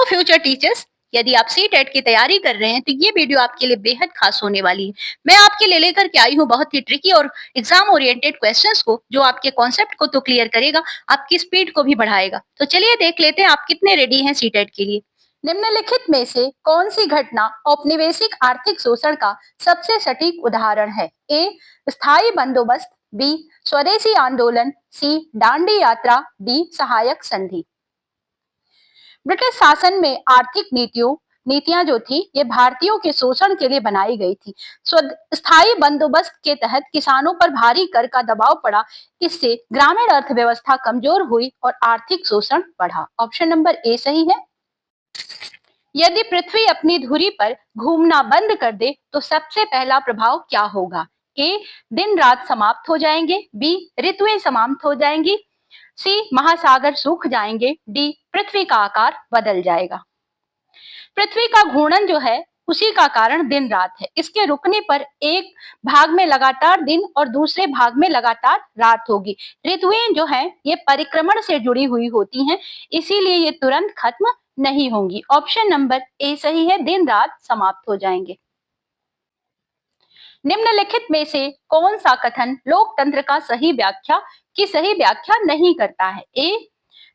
Hello future teachers. यदि आप C TET की तैयारी कर रहे हैं तो ये वीडियो आपके लिए बेहद खास होने वाली है। मैं आपके लिए लेकर के आई हूँ बहुत ही ट्रिकी और एग्जाम ओरिएंटेड क्वेश्चंस को, जो आपके कॉन्सेप्ट को तो क्लियर करेगा, आपकी स्पीड को भी बढ़ाएगा। तो चलिए देख लेते हैं आप कितने रेडी हैं सी टेट के लिए। निम्नलिखित में से कौन सी घटना औपनिवेशिक आर्थिक शोषण का सबसे सटीक उदाहरण है? ए स्थायी बंदोबस्त, बी स्वदेशी आंदोलन, सी दांडी यात्रा, डी सहायक संधि। ब्रिटिश शासन में आर्थिक नीतियां जो थी ये भारतीयों के शोषण के लिए बनाई गई थी। स्थायी बंदोबस्त के तहत किसानों पर भारी कर का दबाव पड़ा। इससे ग्रामीण अर्थव्यवस्था कमजोर हुई और आर्थिक शोषण बढ़ा। ऑप्शन नंबर ए सही है। यदि पृथ्वी अपनी धुरी पर घूमना बंद कर दे तो सबसे पहला प्रभाव क्या होगा? ए दिन रात समाप्त हो जाएंगे, बी ऋतुएं समाप्त हो जाएंगी, सी महासागर सूख जाएंगे, डी पृथ्वी का आकार बदल जाएगा। पृथ्वी का घूर्णन जो है उसी का कारण दिन रात है। इसके रुकने पर एक भाग में लगातार दिन और दूसरे भाग में लगातार रात होगी। ऋतुएं जो है ये परिक्रमण से जुड़ी हुई होती हैं, इसीलिए ये तुरंत खत्म नहीं होंगी। ऑप्शन नंबर ए सही है, दिन रात समाप्त हो जाएंगे। निम्नलिखित में से कौन सा कथन लोकतंत्र का सही व्याख्या नहीं करता है? ए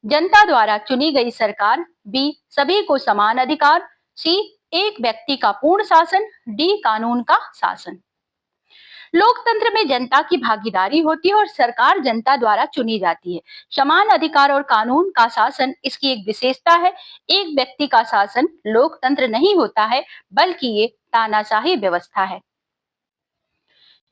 जनता द्वारा चुनी गई सरकार, बी सभी को समान अधिकार, सी एक व्यक्ति का पूर्ण शासन, डी कानून का शासन। लोकतंत्र में जनता की भागीदारी होती है और सरकार जनता द्वारा चुनी जाती है। समान अधिकार और कानून का शासन इसकी एक विशेषता है। एक व्यक्ति का शासन लोकतंत्र नहीं होता है, बल्कि ये तानाशाही व्यवस्था है।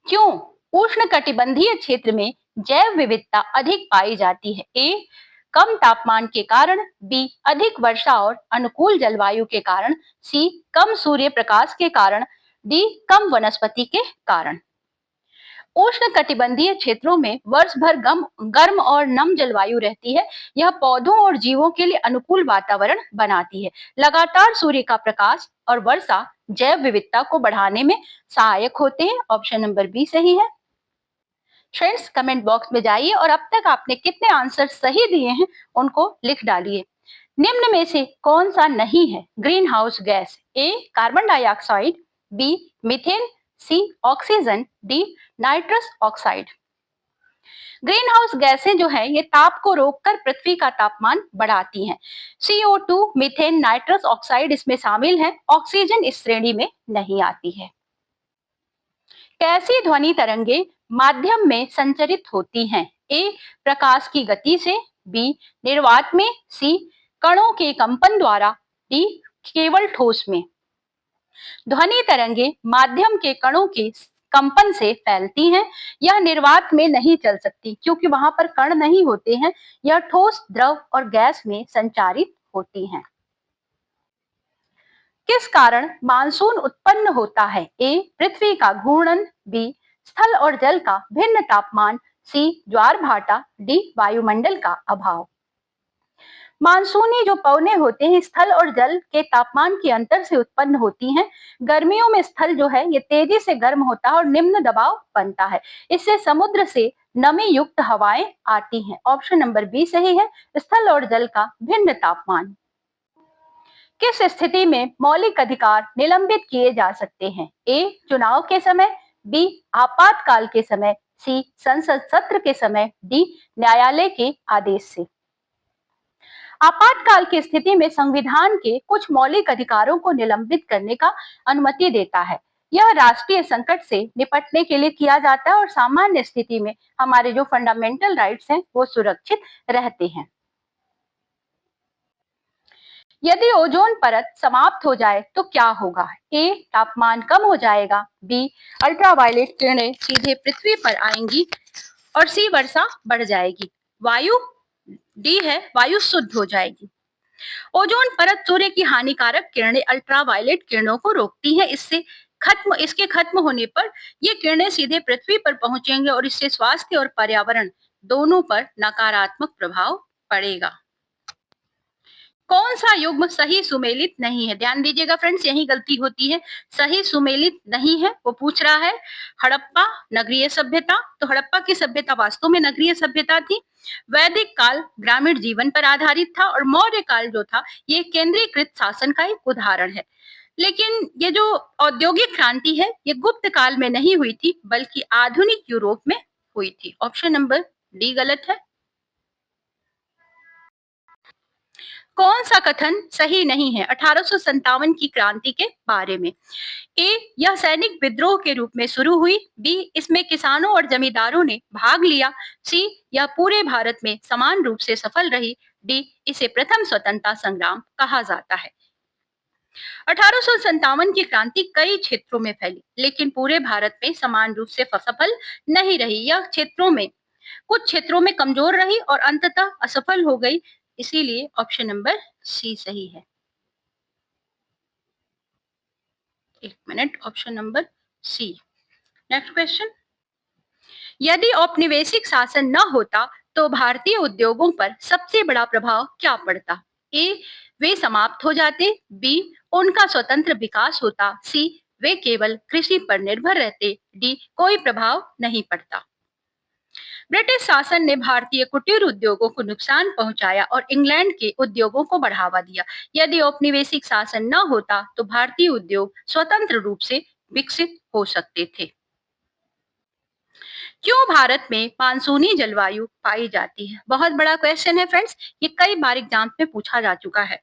क्यों उष्णकटिबंधीय क्षेत्र में जैव विविधता अधिक पाई जाती है? ए कम तापमान के कारण, बी अधिक वर्षा और अनुकूल जलवायु के कारण, सी कम सूर्य प्रकाश के कारण, डी कम वनस्पति के कारण। उष्णकटिबंधीय क्षेत्रों में वर्ष भर गर्म और नम जलवायु रहती है। यह पौधों और जीवों के लिए अनुकूल वातावरण बनाती है। लगातार सूर्य का प्रकाश और वर्षा जैव विविधता को बढ़ाने में सहायक होते हैं। ऑप्शन नंबर बी सही है। फ्रेंड्स, कमेंट बॉक्स में जाइए और अब तक आपने कितने आंसर सही दिए हैं उनको लिख डालिए। निम्न में से कौन सा नहीं है green house gas? A carbon dioxide, B methane, C oxygen, D nitrous oxide. Green house गैसें जो है ये ताप को रोककर पृथ्वी का तापमान बढ़ाती हैं। CO2, मीथेन, नाइट्रस ऑक्साइड इसमें शामिल है। ऑक्सीजन इस श्रेणी में नहीं आती है। कैसी ध्वनि तरंगे माध्यम में संचरित होती हैं? ए प्रकाश की गति से, बी निर्वात में, सी कणों के कंपन द्वारा, डी केवल ठोस में। ध्वनि तरंगे माध्यम के कणों के कंपन से फैलती हैं। यह निर्वात में नहीं चल सकती क्योंकि वहां पर कण नहीं होते हैं। यह ठोस, द्रव और गैस में संचारित होती हैं। किस कारण मानसून उत्पन्न होता है? ए पृथ्वी का घूर्णन, बी स्थल और जल का भिन्न तापमान, सी ज्वार भाटा, डी वायुमंडल का अभाव। मानसूनी जो पवने होते हैं स्थल और जल के तापमान के अंतर से उत्पन्न होती हैं। गर्मियों में स्थल जो है ये तेजी से गर्म होता है और निम्न दबाव बनता है। इससे समुद्र से नमी युक्त हवाएं आती हैं। ऑप्शन नंबर बी सही है, स्थल और जल का भिन्न तापमान। किस स्थिति में मौलिक अधिकार निलंबित किए जा सकते हैं? ए चुनाव के समय, बी आपातकाल के समय, सी संसद सत्र के समय, डी न्यायालय के आदेश से। आपातकाल की स्थिति में संविधान के कुछ मौलिक अधिकारों को निलंबित करने का अनुमति देता है। यह राष्ट्रीय संकट से निपटने के लिए किया जाता है और सामान्य स्थिति में हमारे जो फंडामेंटल राइट्स हैं वो सुरक्षित रहते हैं। यदि ओजोन परत समाप्त हो जाए तो क्या होगा? ए तापमान कम हो जाएगा, बी अल्ट्रावायलेट किरणें सीधे पृथ्वी पर आएंगी और सी वर्षा बढ़ जाएगी, डी है वायु शुद्ध हो जाएगी। ओजोन परत सूर्य की हानिकारक किरणें अल्ट्रावायलेट किरणों को रोकती है। इसके खत्म होने पर ये किरणें सीधे पृथ्वी पर पहुंचेंगे और इससे स्वास्थ्य और पर्यावरण दोनों पर नकारात्मक प्रभाव पड़ेगा। कौन सा युग्म सही सुमेलित नहीं है? ध्यान दीजिएगा फ्रेंड्स, यही गलती होती है। सही सुमेलित नहीं है, वो पूछ रहा है हड़प्पा, नगरीय सभ्यता। तो हड़प्पा की सभ्यता वास्तव में नगरीय सभ्यता थी। वैदिक काल ग्रामीण जीवन पर आधारित था और मौर्य काल जो था ये केंद्रीकृत शासन का एक उदाहरण है। लेकिन ये जो औद्योगिक क्रांति है ये गुप्त काल में नहीं हुई थी बल्कि आधुनिक यूरोप में हुई थी। ऑप्शन नंबर डी गलत है। कौन सा कथन सही नहीं है 1857 की क्रांति के बारे में? ए, यह सैनिक विद्रोह के रूप में शुरू हुई। बी, इसमें किसानों और जमींदारों ने भाग लिया। सी, यह पूरे भारत में समान रूप से सफल रही। डी, इसे प्रथम स्वतंत्रता संग्राम कहा जाता है। 1857 की क्रांति कई क्षेत्रों में फैली लेकिन पूरे भारत में समान रूप से सफल नहीं रही। यह क्षेत्रों में कुछ क्षेत्रों में कमजोर रही और अंततः असफल हो गई। इसीलिए ऑप्शन नंबर सी सही है। एक minute, option number C. Next question, यदि औपनिवेशिक शासन न होता तो भारतीय उद्योगों पर सबसे बड़ा प्रभाव क्या पड़ता? ए, वे समाप्त हो जाते। बी, उनका स्वतंत्र विकास होता। सी, वे केवल कृषि पर निर्भर रहते। डी, कोई प्रभाव नहीं पड़ता। ब्रिटिश शासन ने भारतीय कुटीर उद्योगों को नुकसान पहुंचाया और इंग्लैंड के उद्योगों को बढ़ावा दिया। यदि औपनिवेशिक शासन न होता तो भारतीय उद्योग स्वतंत्र रूप से विकसित हो सकते थे। क्यों भारत में मानसूनी जलवायु पाई जाती है? बहुत बड़ा क्वेश्चन है फ्रेंड्स, ये कई बार एग्जाम में पूछा जा चुका है।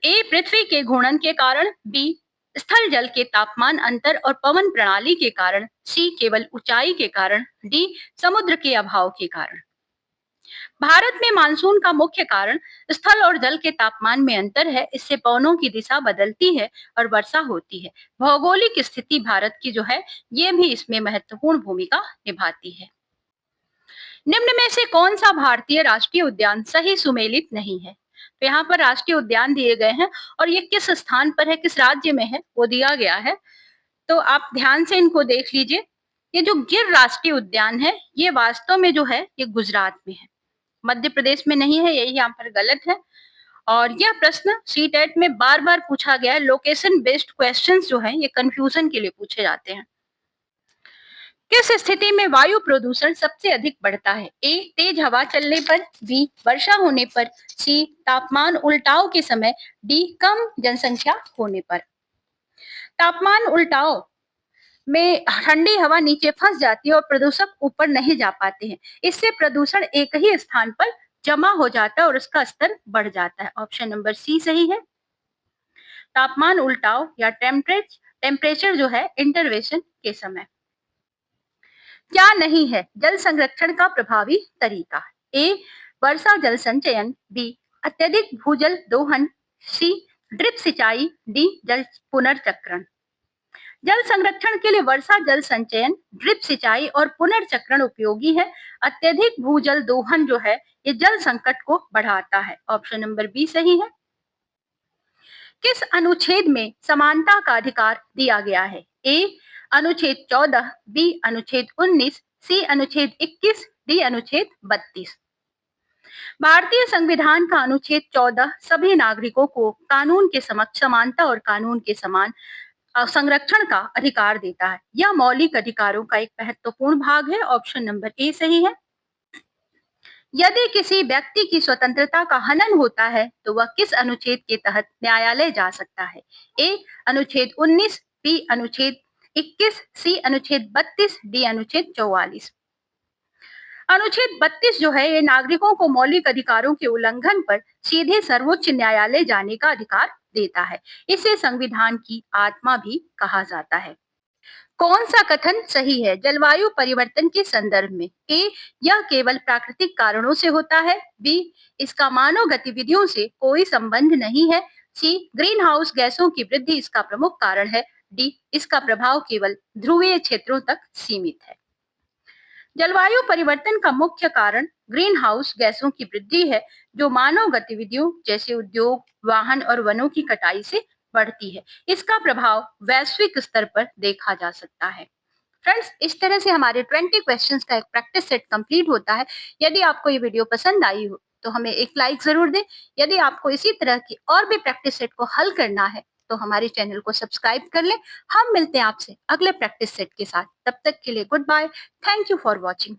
ए, पृथ्वी के घूर्णन के कारण। बी, स्थल जल के तापमान अंतर और पवन प्रणाली के कारण। सी, केवल ऊंचाई के कारण। डी, समुद्र के अभाव के कारण। भारत में मानसून का मुख्य कारण स्थल और जल के तापमान में अंतर है। इससे पवनों की दिशा बदलती है और वर्षा होती है। भौगोलिक स्थिति भारत की जो है ये भी इसमें महत्वपूर्ण भूमिका निभाती है। निम्न में से कौन सा भारतीय राष्ट्रीय उद्यान सही सुमेलित नहीं है? तो यहाँ पर राष्ट्रीय उद्यान दिए गए हैं और ये किस स्थान पर है, किस राज्य में है वो दिया गया है। तो आप ध्यान से इनको देख लीजिए। ये जो गिर राष्ट्रीय उद्यान है ये वास्तव में जो है ये गुजरात में है, मध्य प्रदेश में नहीं है, यही यहाँ पर गलत है। और यह प्रश्न सीटेट में बार बार पूछा गया है। लोकेशन बेस्ड क्वेश्चंस जो है ये कंफ्यूजन के लिए पूछे जाते हैं। किस स्थिति में वायु प्रदूषण सबसे अधिक बढ़ता है? ए, तेज हवा चलने पर। बी, वर्षा होने पर। सी, तापमान उल्टाव के समय। डी, कम जनसंख्या होने पर। तापमान उल्टाव में ठंडी हवा नीचे फंस जाती है और प्रदूषक ऊपर नहीं जा पाते हैं। इससे प्रदूषण एक ही स्थान पर जमा हो जाता है और उसका स्तर बढ़ जाता है। ऑप्शन नंबर सी सही है। तापमान उल्टाव या टेम्परेचर जो है इंटरवेशन के समय। क्या नहीं है जल संरक्षण का प्रभावी तरीका? ए, वर्षा जल संचयन। बी, अत्यधिक भूजल दोहन। सी, ड्रिप सिंचाई। डी, जल पुनर्चक्रण। जल संरक्षण के लिए वर्षा जल संचयन, ड्रिप सिंचाई और पुनर्चक्रण उपयोगी है। अत्यधिक भूजल दोहन जो है ये जल संकट को बढ़ाता है। ऑप्शन नंबर बी सही है। किस अनुच्छेद में समानता का अधिकार दिया गया है? ए, अनुच्छेद 14। बी, अनुच्छेद 19। सी, अनुच्छेद 21। डी, अनुच्छेद 32। भारतीय संविधान का अनुच्छेद 14 सभी नागरिकों को कानून के समक्ष समानता और कानून के समान संरक्षण का अधिकार देता है। यह मौलिक अधिकारों का एक महत्वपूर्ण भाग है। ऑप्शन नंबर ए सही है। यदि किसी व्यक्ति की स्वतंत्रता का हनन होता है तो वह किस अनुच्छेद के तहत न्यायालय जा सकता है? ए, अनुच्छेद 19। बी, अनुच्छेद 21। सी, अनुच्छेद 32। डी, अनुच्छेद 44। अनुच्छेद 32 जो है ये नागरिकों को मौलिक अधिकारों के उल्लंघन पर सीधे सर्वोच्च न्यायालय जाने का अधिकार देता है। इसे संविधान की आत्मा भी कहा जाता है। कौन सा कथन सही है जलवायु परिवर्तन के संदर्भ में? ए, यह केवल प्राकृतिक कारणों से होता है। बी, इसका मानव गतिविधियों से कोई संबंध नहीं है। सी, ग्रीन हाउस गैसों की वृद्धि इसका प्रमुख कारण है। डी, इसका प्रभाव केवल ध्रुवीय क्षेत्रों तक सीमित है। जलवायु परिवर्तन का मुख्य कारण ग्रीन हाउस गैसों की वृद्धि है जो मानव गतिविधियों जैसे उद्योग, वाहन और वनों की कटाई से बढ़ती है। इसका प्रभाव वैश्विक स्तर पर देखा जा सकता है। फ्रेंड्स, इस तरह से हमारे 20 क्वेश्चंस का एक प्रैक्टिस सेट कंप्लीट होता है। यदि आपको ये वीडियो पसंद आई हो तो हमें एक लाइक ज़रूर दें। यदि आपको इसी तरह की और भी प्रैक्टिस सेट को हल करना है, तो हमारे चैनल को सब्सक्राइब कर लें। हम मिलते हैं आपसे अगले प्रैक्टिस सेट के साथ। तब तक के लिए goodbye. Thank you for watching.